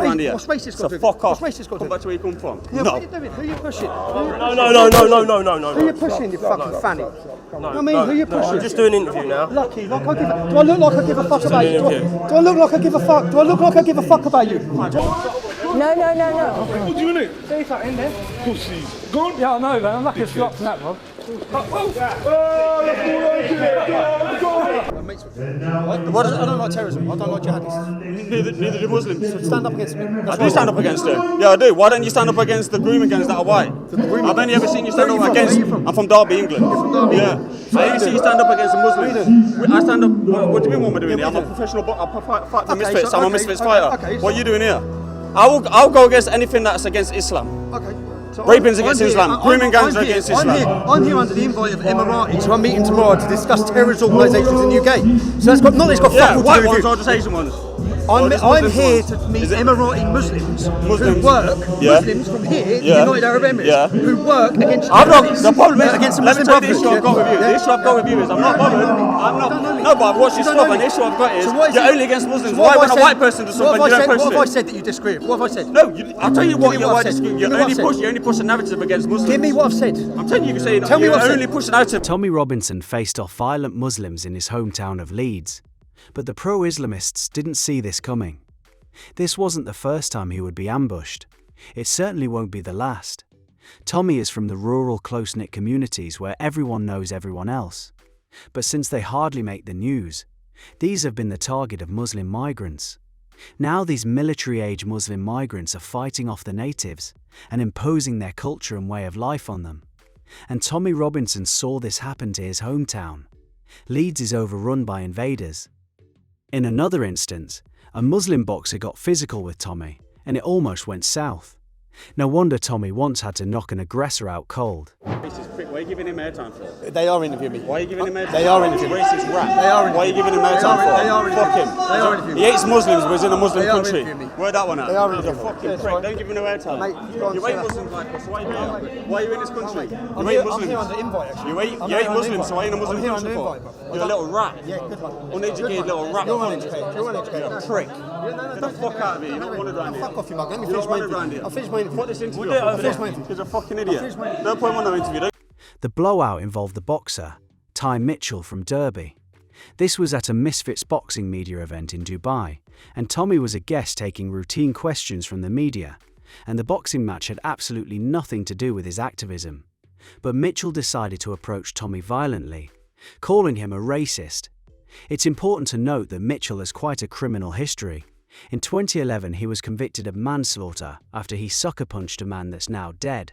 around here. What's racist got to do? Fuck off. What's racist got to do? Come back to where you come from. Yeah, No. what are you doing? Who are you pushing? No. Who are you pushing, you fucking fanny? I mean, who are you pushing? I'm just doing an interview now. Lucky, like I give a, do I look like I give a fuck about you? Do I look like I give a fuck? Do I look like I give a fuck about you? No. What do you mean? See that in there? Pussies. Go on. Yeah, I know, man. I'm lucky it's dropped from that, Rob. I don't like terrorism. I don't like jihadists. Neither do Muslims. Stand up against me. I do stand up against them. Yeah, I do. Why don't you stand up against the grooming gangs that are white? I've only ever seen you stand up against. I'm from Derby, England. Yeah. I only see you stand up against the Muslims. I stand up. What do you mean? What am I doing here? I'm a professional. I fight for misfits. I'm a misfits fighter. What are you doing here? I'll go against anything that's against Islam. Okay. So Raping's against Islam. Grooming gangs are against Islam. I'm here under the invite of Emiratis, who I'm meeting tomorrow to discuss terrorist organisations in the UK. So that's got not. It's got fuck all to do white with ones you. or just Asian ones. I'm here to meet Emirati Muslims who work, Muslims from here, the United Arab Emirates, who work against the problem is, against the let me Muslim tell you the issue Brotherhood. I've got with you. The issue I've got with you is I'm not bothered. No, but I've watched your stuff and the issue I've got is you're only against Muslims. Why when a white person does something, you don't question it? What have I said that you disagree with? What have I said? No, I'll tell you what I disagree. You only push a narrative against Muslims. Give me what I've said. I'm telling you, you only push a narrative. Tommy Robinson faced off violent Muslims in his hometown of Leeds, but the pro-Islamists didn't see this coming. This wasn't the first time he would be ambushed. It certainly won't be the last. Tommy is from the rural, close-knit communities where everyone knows everyone else. But since they hardly make the news, these have been the target of Muslim migrants. Now these military-age Muslim migrants are fighting off the natives and imposing their culture and way of life on them. And Tommy Robinson saw this happen to his hometown. Leeds is overrun by invaders. In another instance, a Muslim boxer got physical with Tommy, and it almost went south. No wonder Tommy once had to knock an aggressor out cold. Racist prick, why are you giving him airtime for? They are interviewing me. Why are you giving him airtime? They are interviewing me. Racist rat. They are. Why are you giving him airtime for? They are. Fuck him. They are interviewing me. He hates Muslims, but he's in a Muslim They are country. interviewing me. Where that one at? They are He's a interviewing me. fucking Yeah, prick. fine. Don't give him no airtime. Mate, go on, You hate sit down. Muslims like us, so why are you here? Why are you in this country? You I'm hate here Muslims. under invite, actually. You hate I'm here under Muslims, invite. so why are you in a Muslim I'm here country under for? invite, bro. You're a little rat. Yeah, good one. Uneducated little rat. You're uneducated. You're uneducated. You're a prick. Get the fuck out of here. You're not wanted around here. Fuck off, you mug. Let me You're finish not my wanted around interview. here. I'll finish my interview. Put this interview We'll do it. off. I'll finish my interview. He's a fucking idiot. Don't point one no interview. The blowout involved the boxer, Ty Mitchell from Derby. This was at a Misfits boxing media event in Dubai, and Tommy was a guest taking routine questions from the media, and the boxing match had absolutely nothing to do with his activism. But Mitchell decided to approach Tommy violently, calling him a racist. It's important to note that Mitchell has quite a criminal history. In 2011, he was convicted of manslaughter after he sucker punched a man that's now dead.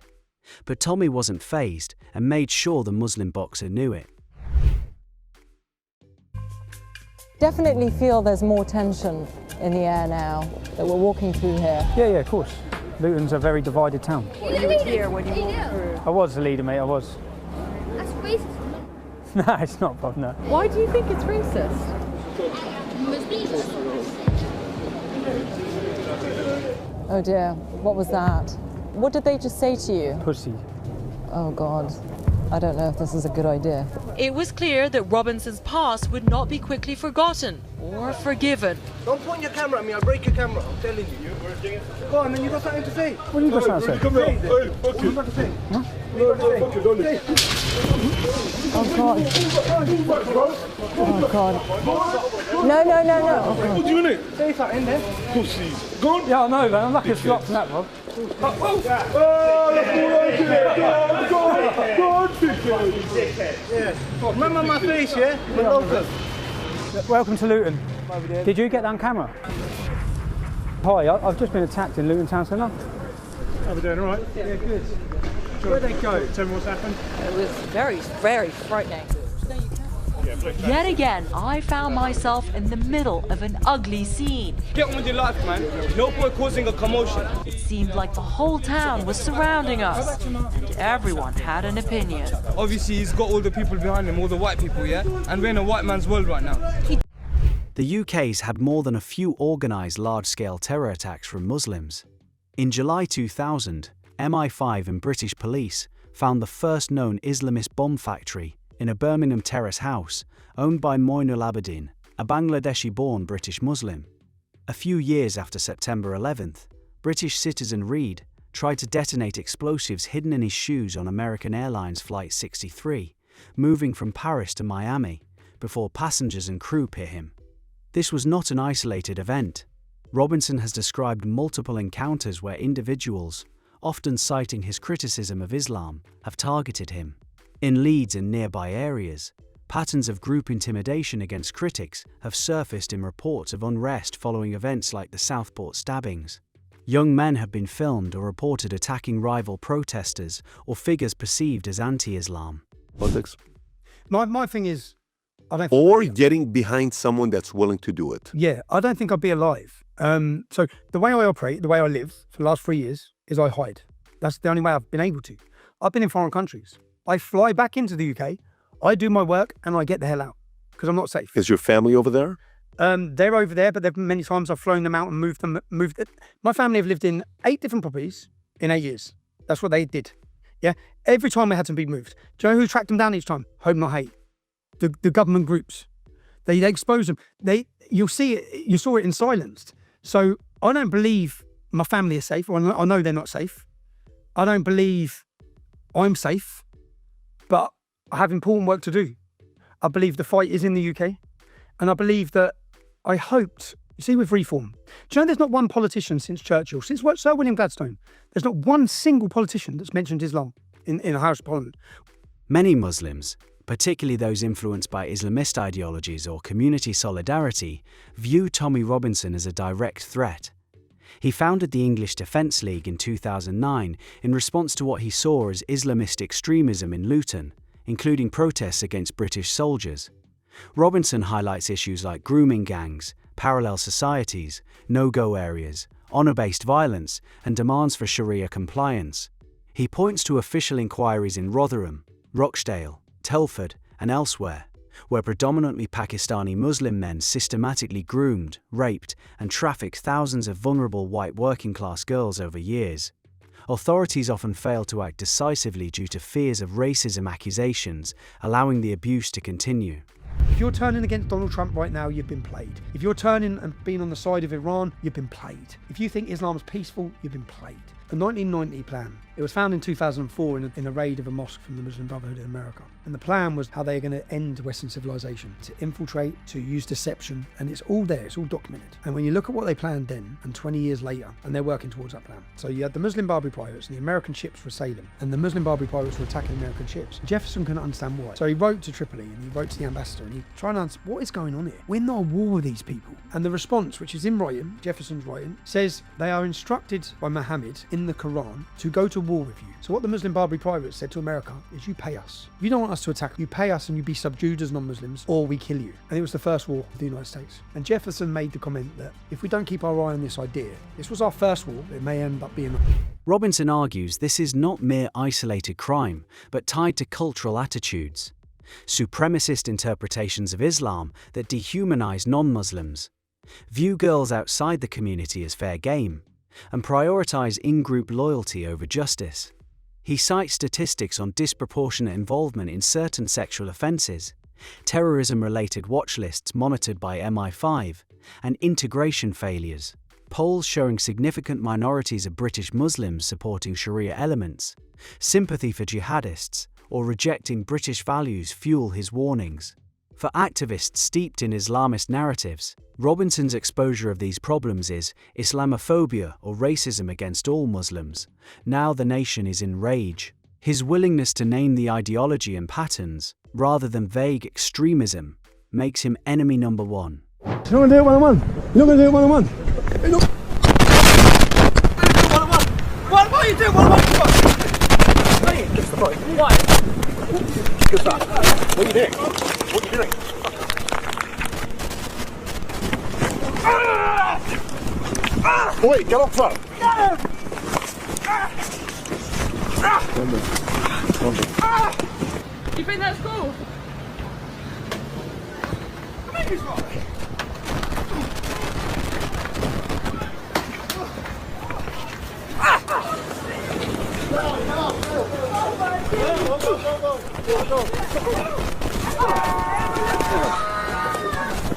But Tommy wasn't fazed and made sure the Muslim boxer knew it. Definitely feel there's more tension in the air now that we're walking through here. Yeah, of course. Luton's a very divided town. You were here when you walked through. I was the leader, mate, I was. That's racist. No, it's not, Bob, no. Why do you think it's racist? Oh dear, what was that? What did they just say to you? Pussy. Oh God, I don't know if this is a good idea. It was clear that Robinson's past would not be quickly forgotten or forgiven. Don't point your camera at me, I'll break your camera, I'm telling you. Go on, then you got something to say. What have you got something to say? Come here. Hey, fuck you. What have you got to say? Huh? Oh God. Oh God. No. Oh, God. What do you mean? Say something in there. Pussies. Go on. Yeah, I know, man. I'm lucky it's dropped from that, Rob. Go on, dickhead. Remember my face, yeah? Welcome to Luton. Did you get that on camera? Hi, I've just been attacked in Luton Town Centre. How we doing, all right? Yeah, good. Where'd they go? Tell me what's happened. It was very, very frightening. Yet again, I found myself in the middle of an ugly scene. Get on with your life, man. No point causing a commotion. It seemed like the whole town was surrounding us, and everyone had an opinion. Obviously, he's got all the people behind him, all the white people, yeah? And we're in a white man's world right now. The UK's had more than a few organised large-scale terror attacks from Muslims. In July 2000, MI5 and British police found the first known Islamist bomb factory in a Birmingham terrace house owned by Moinul Abedin, a Bangladeshi-born British Muslim. A few years after September 11th, British citizen Reed tried to detonate explosives hidden in his shoes on American Airlines Flight 63, moving from Paris to Miami, before passengers and crew hit him. This was not an isolated event. Robinson has described multiple encounters where individuals, often citing his criticism of Islam, have targeted him. In Leeds and nearby areas, patterns of group intimidation against critics have surfaced in reports of unrest following events like the Southport stabbings. Young men have been filmed or reported attacking rival protesters or figures perceived as anti-Islam. Politics. My thing is, I don't. Or getting behind someone that's willing to do it. Yeah, I don't think I'd be alive. So the way I operate, the way I live for the last 3 years is I hide. That's the only way I've been able to. I've been in foreign countries. I fly back into the UK, I do my work, and I get the hell out because I'm not safe. Is your family over there? They're over there, but many times I've flown them out and moved them. My family have lived in 8 different properties in 8 years. That's what they did. Yeah, every time they had to be moved. Do you know who tracked them down each time? Home Not Hate. The government groups. They expose them. You saw it in Silenced. So I don't believe my family is safe. Or I know they're not safe. I don't believe I'm safe, but I have important work to do. I believe the fight is in the UK, and I believe that I hoped, you see, with reform, do you know there's not one politician since Churchill, since Sir William Gladstone, there's not one single politician that's mentioned Islam in the House of Parliament. Many Muslims, particularly those influenced by Islamist ideologies or community solidarity, view Tommy Robinson as a direct threat. He founded the English Defence League in 2009 in response to what he saw as Islamist extremism in Luton, including protests against British soldiers. Robinson highlights issues like grooming gangs, parallel societies, no-go areas, honour-based violence, and demands for Sharia compliance. He points to official inquiries in Rotherham, Rochdale, Telford, and elsewhere, where predominantly Pakistani Muslim men systematically groomed, raped, and trafficked thousands of vulnerable white working-class girls over years. Authorities often fail to act decisively due to fears of racism accusations, allowing the abuse to continue. If you're turning against Donald Trump right now, you've been played. If you're turning and being on the side of Iran, you've been played. If you think Islam's peaceful, you've been played. The 1990 plan, it was found in 2004 in a raid of a mosque from the Muslim Brotherhood in America. And the plan was how they're going to end Western civilization, to infiltrate, to use deception, and it's all there, it's all documented. And when you look at what they planned then, and 20 years later, and they're working towards that plan. So you had the Muslim Barbary pirates, and the American ships were sailing, and the Muslim Barbary pirates were attacking American ships. Jefferson couldn't understand why. So he wrote to Tripoli, and he wrote to the ambassador, and he tried to answer, what is going on here? We're not at war with these people. And the response, which is in writing, Jefferson's writing, says they are instructed by Muhammad in the Quran to go to war with you. So what the Muslim Barbary pirates said to America is, you pay us. If you don't want us to attack, you pay us and you be subdued as non-Muslims, or we kill you. And it was the first war of the United States. And Jefferson made the comment that if we don't keep our eye on this idea, this was our first war, it may end up being... Robinson argues this is not mere isolated crime, but tied to cultural attitudes. Supremacist interpretations of Islam that dehumanize non-Muslims, view girls outside the community as fair game, and prioritize in-group loyalty over justice. He cites statistics on disproportionate involvement in certain sexual offences, terrorism-related watch lists monitored by MI5, and integration failures, polls showing significant minorities of British Muslims supporting Sharia elements, sympathy for jihadists, or rejecting British values fuel his warnings. For activists steeped in Islamist narratives, Robinson's exposure of these problems is Islamophobia or racism against all Muslims. Now the nation is in rage. His willingness to name the ideology and patterns, rather than vague extremism, makes him enemy number one. You're not going to do it one-on-one. You're not going to do it one-on-one. What are you doing? Why? What are you doing? What are you doing? Boy, get off her! You think that's cool? Come here, you spot.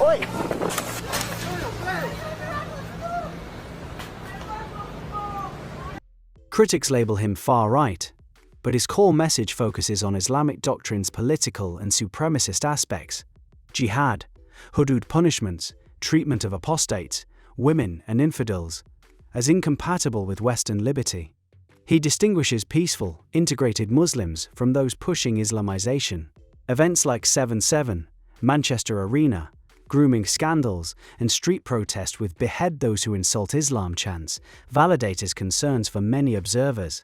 Oi! Critics label him far-right, but his core message focuses on Islamic doctrine's political and supremacist aspects: jihad, hudud punishments, treatment of apostates, women and infidels, as incompatible with Western liberty. He distinguishes peaceful, integrated Muslims from those pushing Islamization. Events like 7/7, Manchester Arena, grooming scandals, and street protest with "behead those who insult Islam" chants validate his concerns for many observers.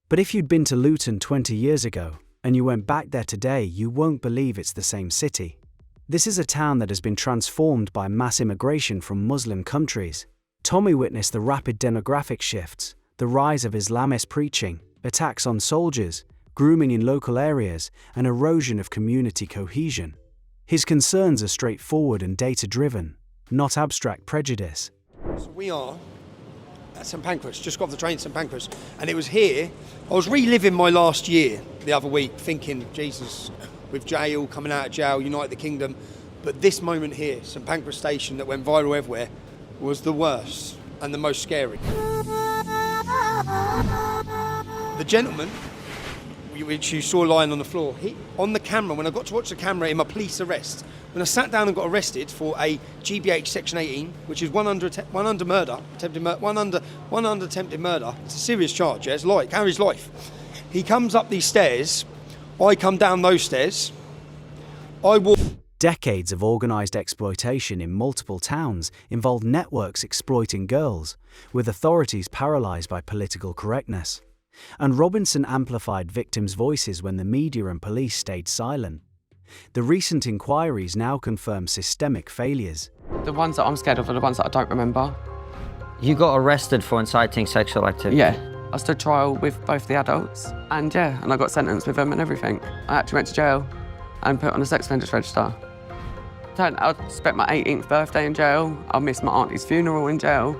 But if you'd been to Luton 20 years ago, and you went back there today, you won't believe it's the same city. This is a town that has been transformed by mass immigration from Muslim countries. Tommy witnessed the rapid demographic shifts, the rise of Islamist preaching, attacks on soldiers, grooming in local areas, and erosion of community cohesion. His concerns are straightforward and data-driven, not abstract prejudice. So we are at St Pancras, just got off the train at St Pancras, and it was here. I was reliving my last year the other week, thinking, Jesus, with jail, coming out of jail, United the Kingdom. But this moment here, St Pancras Station, that went viral everywhere, was the worst and the most scary. The gentleman, which you saw lying on the floor, on the camera, when I got to watch the camera in my police arrest, when I sat down and got arrested for a GBH Section 18, which is one under murder, one under attempted murder. It's a serious charge, yeah? It's like carries life. He comes up these stairs, I come down those stairs, I walk. Decades of organised exploitation in multiple towns involved networks exploiting girls, with authorities paralysed by political correctness. And Robinson amplified victims' voices when the media and police stayed silent. The recent inquiries now confirm systemic failures. The ones that I'm scared of are the ones that I don't remember. You got arrested for inciting sexual activity? Yeah. I stood trial with both the adults, and I got sentenced with them and everything. I actually went to jail and put on a sex offenders register. I spent my 18th birthday in jail. I missed my auntie's funeral in jail.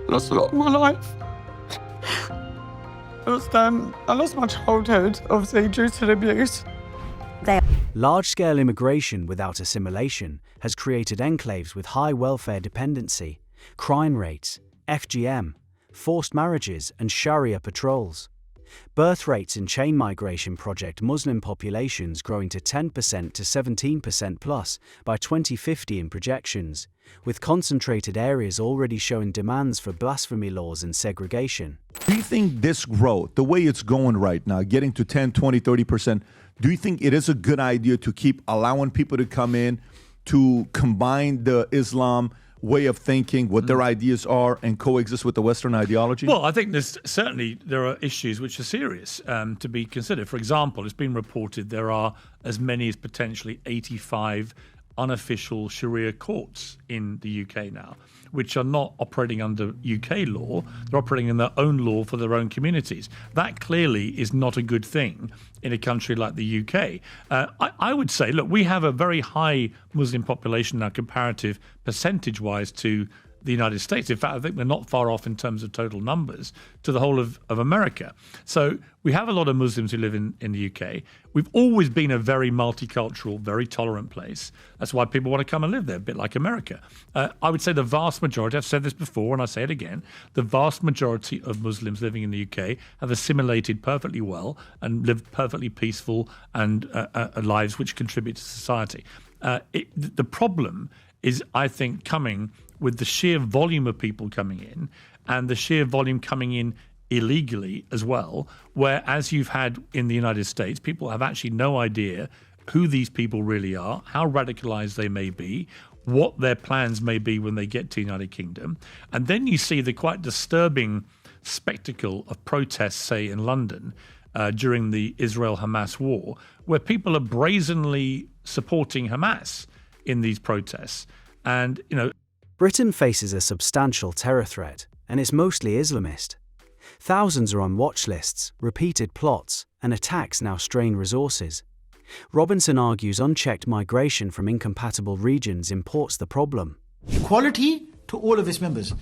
Lost a lot of my life. I lost my childhood, obviously, due to the abuse. Large-scale immigration without assimilation has created enclaves with high welfare dependency, crime rates, FGM, forced marriages, and Sharia patrols. Birth rates in chain migration project Muslim populations growing to 10% to 17% plus by 2050 in projections, with concentrated areas already showing demands for blasphemy laws and segregation. Do you think this growth, the way it's going right now, getting to 10, 20, 30%, do you think it is a good idea to keep allowing people to come in to combine the Islam way of thinking, what their ideas are, and coexist with the Western ideology? Well, I think there are issues which are serious to be considered. For example, it's been reported there are as many as potentially 85 unofficial Sharia courts in the UK now, which are not operating under UK law. They're operating in their own law for their own communities. That clearly is not a good thing in a country like the UK. I would say, look, we have a very high Muslim population now, comparative percentage-wise to the United States. In fact, I think we're not far off in terms of total numbers to the whole of America. So we have a lot of Muslims who live in the UK. We've always been a very multicultural, very tolerant place. That's why people want to come and live there, a bit like America. I would say the vast majority, I've said this before and I say it again, the vast majority of Muslims living in the UK have assimilated perfectly well and lived perfectly peaceful and lives which contribute to society. The problem is, I think, coming with the sheer volume of people coming in and the sheer volume coming in illegally as well, where, as you've had in the United States, people have actually no idea who these people really are, how radicalized they may be, what their plans may be when they get to the United Kingdom. And then you see the quite disturbing spectacle of protests, say, in London during the Israel-Hamas war, where people are brazenly supporting Hamas in these protests. And, Britain faces a substantial terror threat, and it's mostly Islamist. Thousands are on watch lists, repeated plots, and attacks now strain resources. Robinson argues unchecked migration from incompatible regions imports the problem. Equality to all of its members.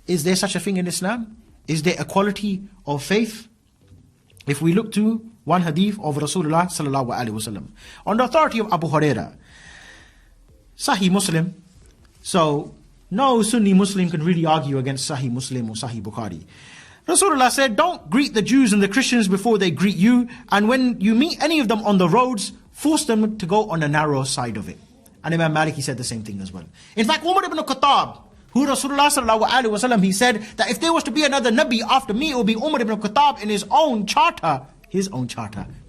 is there such a thing in Islam? Is there equality of faith? If we look to one hadith of Rasulullah sallallahu alaihi wasallam, on the authority of Abu Huraira, Sahih Muslim, so no Sunni Muslim can really argue against Sahih Muslim or Sahih Bukhari. Rasulullah said, don't greet the Jews and the Christians before they greet you, and when you meet any of them on the roads, force them to go on the narrow side of it. And Imam Malik, he said the same thing as well. In fact, Umar ibn Khattab, who Rasulullah sallallahu alaihi wasallam, he said that if there was to be another Nabi after me, it would be Umar ibn Khattab in his own charter,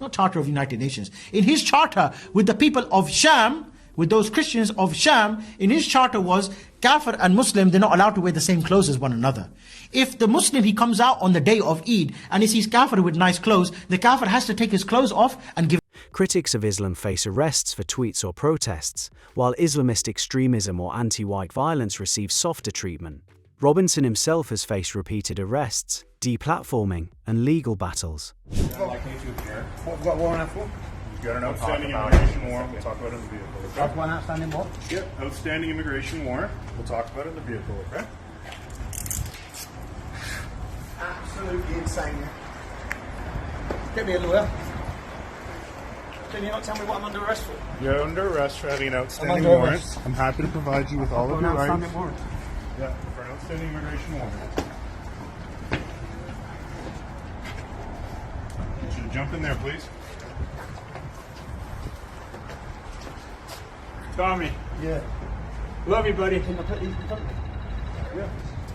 not charter of United Nations, in his charter with the people of Sham, with those Christians of Sham, in his charter was Kafir and Muslim, they're not allowed to wear the same clothes as one another. If the Muslim, he comes out on the day of Eid and he sees Kafir with nice clothes, the Kafir has to take his clothes off and give. Critics of Islam face arrests for tweets or protests, while Islamist extremism or anti-white violence receives softer treatment. Robinson himself has faced repeated arrests, deplatforming, and legal battles. What warrant out for? You've got an outstanding immigration warrant. We'll talk about it in the vehicle. Okay? That's one outstanding what? Yep, outstanding immigration warrant. We'll talk about it in the vehicle, okay? Absolutely insane. Get me a lawyer. Can you not tell me what I'm under arrest for? You're under arrest for having an outstanding under warrant. arrest. I'm happy to provide you with all of your rights. Outstanding warrant. Yeah, for an outstanding immigration warrant. Get you to jump in there, please. Tommy. Yeah. Love you, buddy. Can I put these? Yeah.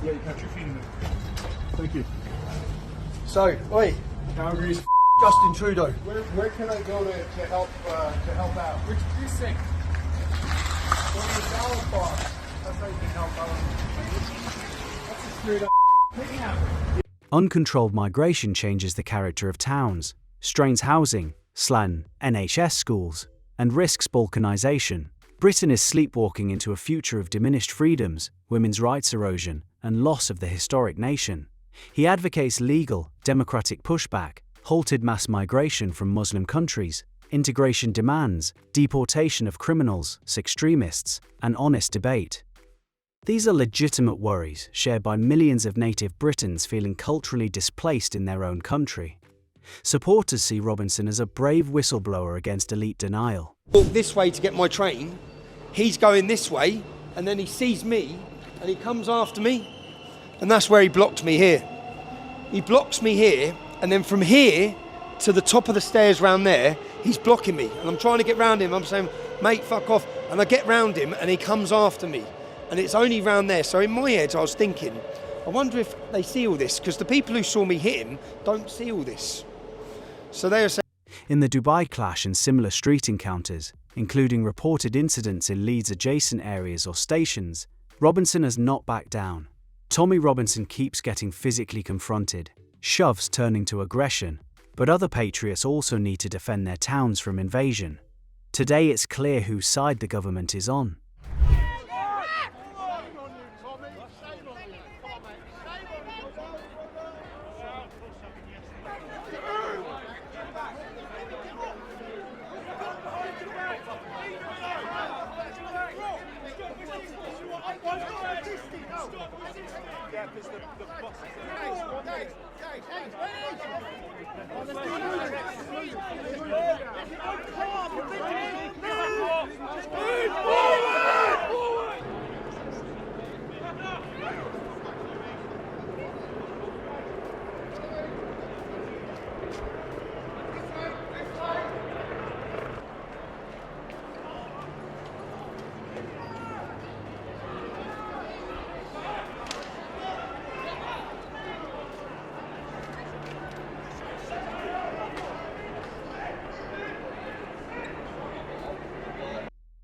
Yeah, you cut your feet in there. Thank you. So, oi. Calgary's Justin Trudeau. Where can I go to help out? Which precinct? Go to the ballot box. That's how you can help out. That's a straight up. Uncontrolled migration changes the character of towns, strains housing, slang, NHS schools, and risks balkanisation. Britain is sleepwalking into a future of diminished freedoms, women's rights erosion, and loss of the historic nation. He advocates legal, democratic pushback, halted mass migration from Muslim countries, integration demands, deportation of criminals, extremists, and honest debate. These are legitimate worries shared by millions of native Britons feeling culturally displaced in their own country. Supporters see Robinson as a brave whistleblower against elite denial. Walk this way to get my train, he's going this way, and then he sees me, and he comes after me, and that's where he blocked me here. He blocks me here, and then from here to the top of the stairs round there, he's blocking me, and I'm trying to get round him. I'm saying, mate, fuck off, and I get round him, and he comes after me, and it's only round there. So in my head, I was thinking, I wonder if they see all this, because the people who saw me hit him don't see all this. So they are saying. In the Dubai clash and similar street encounters, including reported incidents in Leeds adjacent areas or stations, Robinson has not backed down. Tommy Robinson keeps getting physically confronted, shoves turning to aggression, but other patriots also need to defend their towns from invasion. Today it's clear whose side the government is on.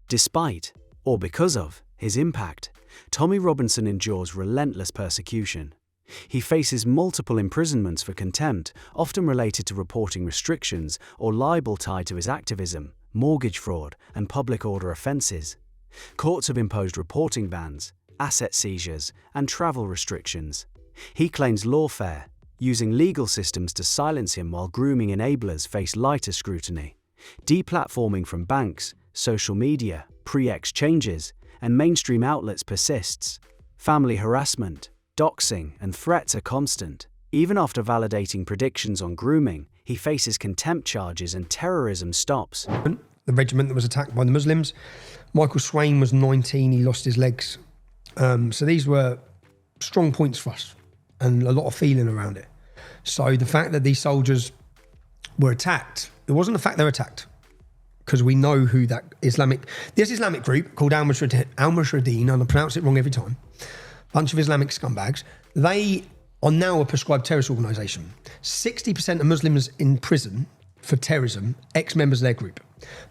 Despite, or because of, his impact, Tommy Robinson endures relentless persecution. He faces multiple imprisonments for contempt, often related to reporting restrictions or libel tied to his activism, mortgage fraud, and public order offences. Courts have imposed reporting bans, asset seizures, and travel restrictions. He claims lawfare, using legal systems to silence him while grooming enablers face lighter scrutiny. Deplatforming from banks, social media, pre-exchanges, and mainstream outlets persists. Family harassment, doxing, and threats are constant. Even after validating predictions on grooming, he faces contempt charges and terrorism stops. The regiment that was attacked by the Muslims. Michael Swain was 19, he lost his legs. So these were strong points for us and a lot of feeling around it. So the fact that these soldiers were attacked, it wasn't the fact they were attacked, because we know who this Islamic group called Al-Mujahideen, and I pronounce it wrong every time, bunch of Islamic scumbags, they are now a prescribed terrorist organisation. 60% of Muslims in prison for terrorism, ex-members of their group.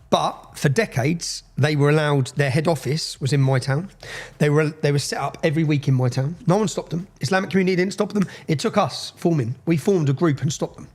But for decades, they were allowed, their head office was in my town. They were set up every week in my town. No one stopped them. Islamic community didn't stop them. It took us forming. We formed a group and stopped them.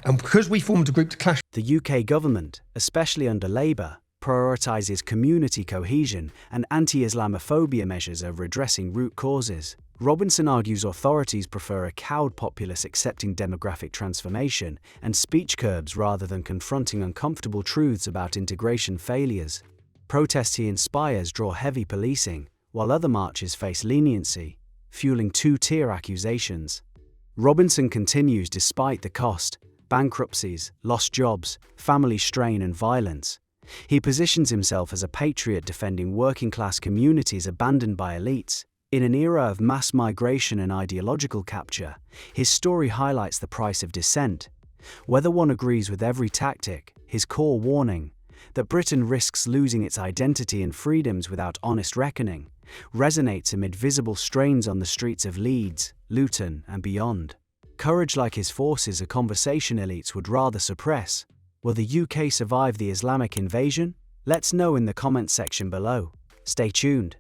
And because we formed a group to clash... The UK government, especially under Labour, prioritises community cohesion and anti-Islamophobia measures over addressing root causes. Robinson argues authorities prefer a cowed populace accepting demographic transformation and speech curbs rather than confronting uncomfortable truths about integration failures. Protests he inspires draw heavy policing, while other marches face leniency, fueling two-tier accusations. Robinson continues despite the cost: bankruptcies, lost jobs, family strain and violence. He positions himself as a patriot defending working-class communities abandoned by elites. In an era of mass migration and ideological capture, his story highlights the price of dissent. Whether one agrees with every tactic, his core warning, that Britain risks losing its identity and freedoms without honest reckoning, resonates amid visible strains on the streets of Leeds, Luton, and beyond. Courage like his forces a conversation elites would rather suppress. Will the UK survive the Islamic invasion? Let's know in the comments section below. Stay tuned.